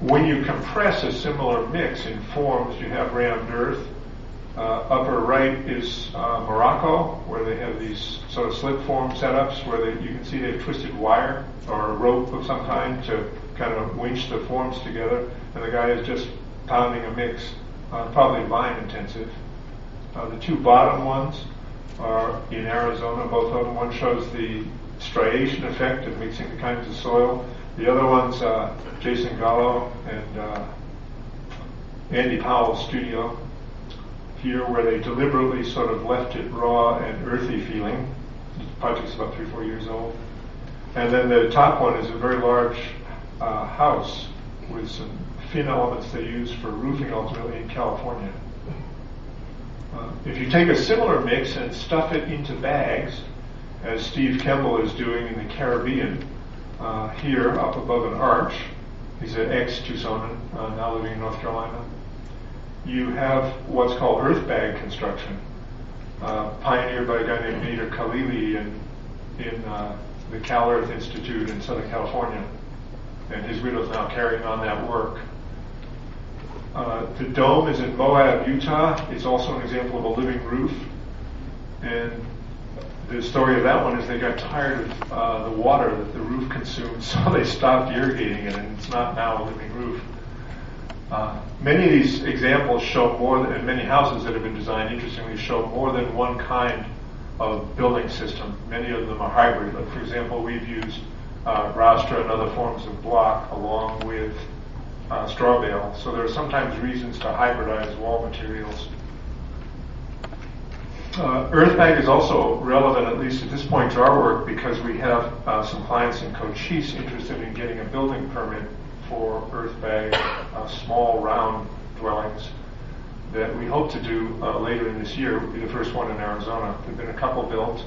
When you compress a similar mix in forms, you have rammed earth. Upper right is Morocco, where they have these sort of slip form setups where you can see they've twisted wire or a rope of some kind to kind of winch the forms together, and the guy is just pounding a mix, probably line intensive. The two bottom ones are in Arizona, both of them. One shows the striation effect of mixing the kinds of soil. The other one's Jason Gallo and Andy Powell's studio here, where they deliberately sort of left it raw and earthy feeling. The project's about 3-4 years old. And then the top one is a very large house with some fin elements they use for roofing ultimately in California. If you take a similar mix and stuff it into bags, as Steve Kemble is doing in the Caribbean, here up above an arch, he's an ex-Tucsonan, now living in North Carolina, you have what's called earth bag construction, pioneered by a guy named Nader Khalili in the Cal Earth Institute in Southern California, and his widow's now carrying on that work. The dome is in Moab, Utah. It's also an example of a living roof, and the story of that one is they got tired of the water that the roof consumed, so they stopped irrigating it, and it's not now a living roof. Many of these examples show more than, and many houses that have been designed, interestingly, show more than one kind of building system. Many of them are hybrid. Like, for example, we've used rostra and other forms of block along with straw bale. So there are sometimes reasons to hybridize wall materials. Earth bag is also relevant, at least at this point, to our work because we have some clients in Cochise interested in getting a building permit for earth bag, small round dwellings that we hope to do later in this year. It will be the first one in Arizona. There have been a couple built,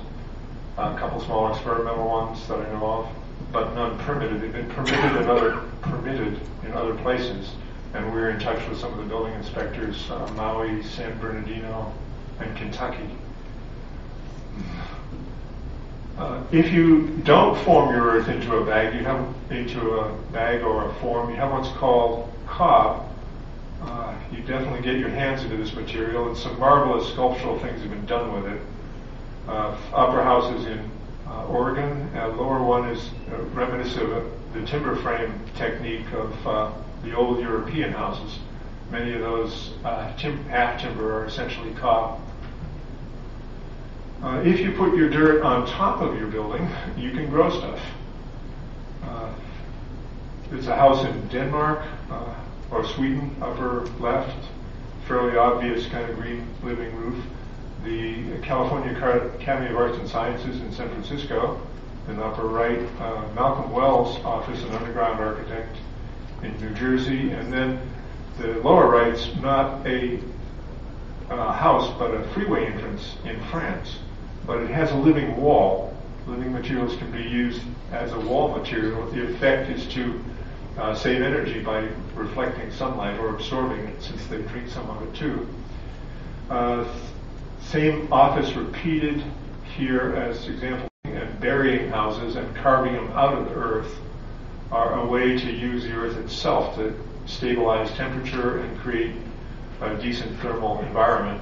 a couple small experimental ones that I know of, but none permitted. They've been permitted in other places, and we're in touch with some of the building inspectors, Maui, San Bernardino, and Kentucky. If you don't form your earth into a bag, or a form, you have what's called cob. You definitely get your hands into this material, and some marvelous sculptural things have been done with it. Upper house is in Oregon, and lower one is reminiscent of the timber frame technique of the old European houses. Many of those half timber are essentially cob. If you put your dirt on top of your building, you can grow stuff. It's a house in Denmark or Sweden, upper left, fairly obvious kind of green living roof. The California Academy of Arts and Sciences in San Francisco, in the upper right, Malcolm Wells' office, an underground architect in New Jersey, and then the lower right's not a house but a freeway entrance in France. But it has a living wall. Living materials can be used as a wall material. The effect is to save energy by reflecting sunlight or absorbing it, since they drink some of it too. Same office repeated here as example, and burying houses and carving them out of the earth are a way to use the earth itself to stabilize temperature and create a decent thermal environment.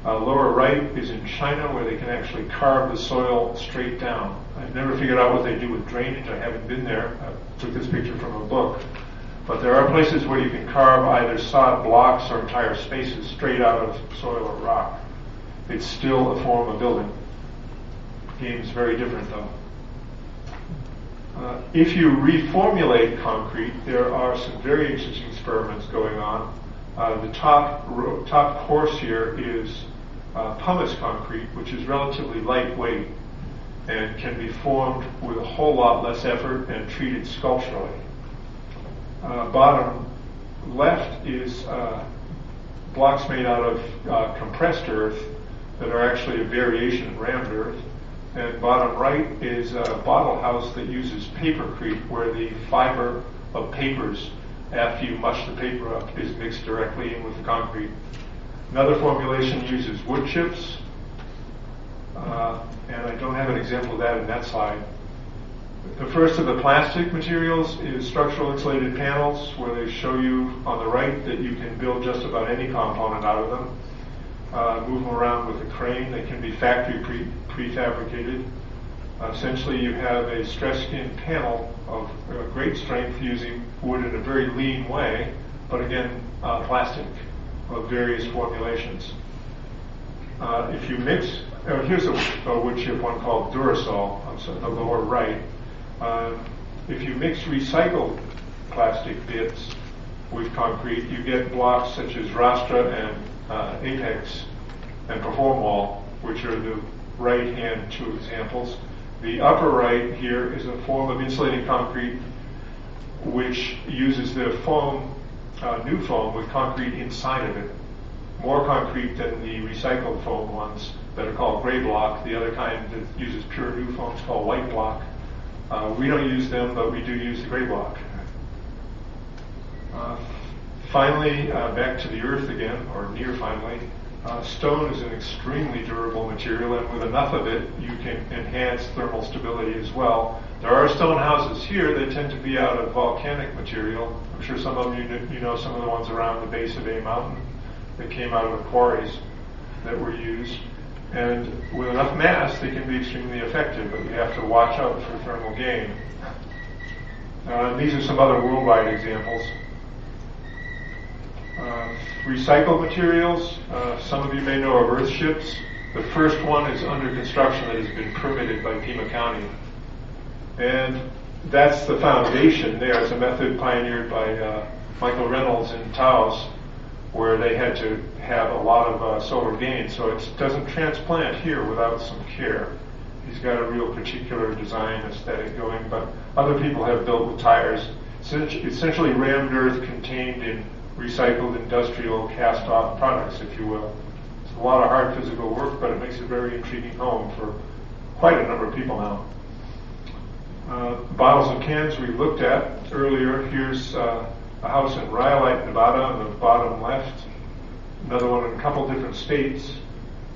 Lower right is in China, where they can actually carve the soil straight down. I've never figured out what they do with drainage. I haven't been there. I took this picture from a book. But there are places where you can carve either sod blocks or entire spaces straight out of soil or rock. It's still a form of building. The game's very different, though. If you reformulate concrete, there are some very interesting experiments going on. The top course here is pumice concrete, which is relatively lightweight and can be formed with a whole lot less effort and treated sculpturally. Bottom left is blocks made out of compressed earth that are actually a variation of rammed earth. And bottom right is a bottle house that uses papercrete, where the fiber of papers, after you mush the paper up, is mixed directly in with the concrete. Another formulation uses wood chips, and I don't have an example of that in that slide. The first of the plastic materials is structural insulated panels, where they show you on the right that you can build just about any component out of them. Move them around with a crane. They can be factory prefabricated. Essentially, you have a stress skin panel of great strength using wood in a very lean way, but again, plastic of various formulations. If you mix, here's a wood chip, one called Durasol, on the lower right. If you mix recycled plastic bits with concrete, you get blocks such as Rastra and Apex and Perform Wall, which are the right-hand two examples. The upper right here is a form of insulating concrete which uses the foam, new foam, with concrete inside of it. More concrete than the recycled foam ones that are called gray block. The other kind that uses pure new foam is called white block. We don't use them, but we do use the gray block. Finally, back to the earth again, or near finally. Stone is an extremely durable material, and with enough of it, you can enhance thermal stability as well. There are stone houses here that tend to be out of volcanic material. I'm sure some of you know some of the ones around the base of a mountain that came out of the quarries that were used. And with enough mass, they can be extremely effective, but you have to watch out for thermal gain. These are some other worldwide examples. Recycled materials, some of you may know of earth ships. The first one is under construction that has been permitted by Pima County. And that's the foundation there. It's a method pioneered by Michael Reynolds in Taos, where they had to have a lot of solar gain, so it doesn't transplant here without some care. He's got a real particular design aesthetic going, but other people have built with tires. Essentially rammed earth contained in recycled industrial cast-off products, if you will. It's a lot of hard physical work, but it makes a very intriguing home for quite a number of people now. Bottles and cans we looked at earlier. Here's a house in Rhyolite, Nevada, on the bottom left. Another one in a couple different states,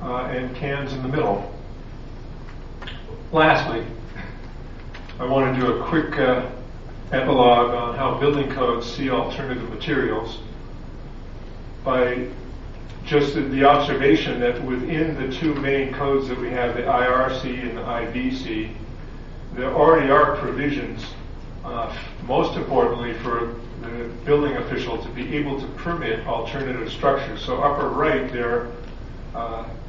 and cans in the middle. Lastly, I want to do a quick epilogue on how building codes see alternative materials by just the observation that within the two main codes that we have, the IRC and the IBC, there already are provisions, most importantly for the building official to be able to permit alternative structures. So upper right there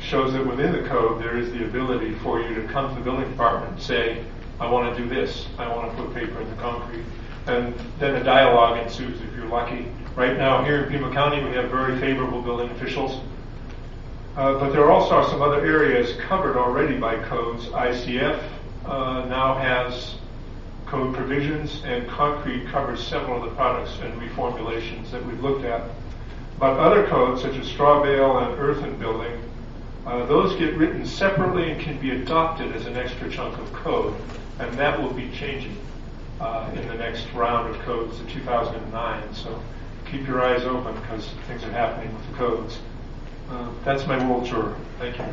shows that within the code there is the ability for you to come to the building department and say, I want to do this, I want to put paper in the concrete. And then a dialogue ensues if you're lucky. Right now here in Pima County we have very favorable building officials. But there also are some other areas covered already by codes. ICF now has code provisions, and concrete covers several of the products and reformulations that we've looked at. But other codes, such as straw bale and earthen building, those get written separately and can be adopted as an extra chunk of code, and that will be changing in the next round of codes in 2009. So keep your eyes open, because things are happening with the codes. That's my world tour. Thank you.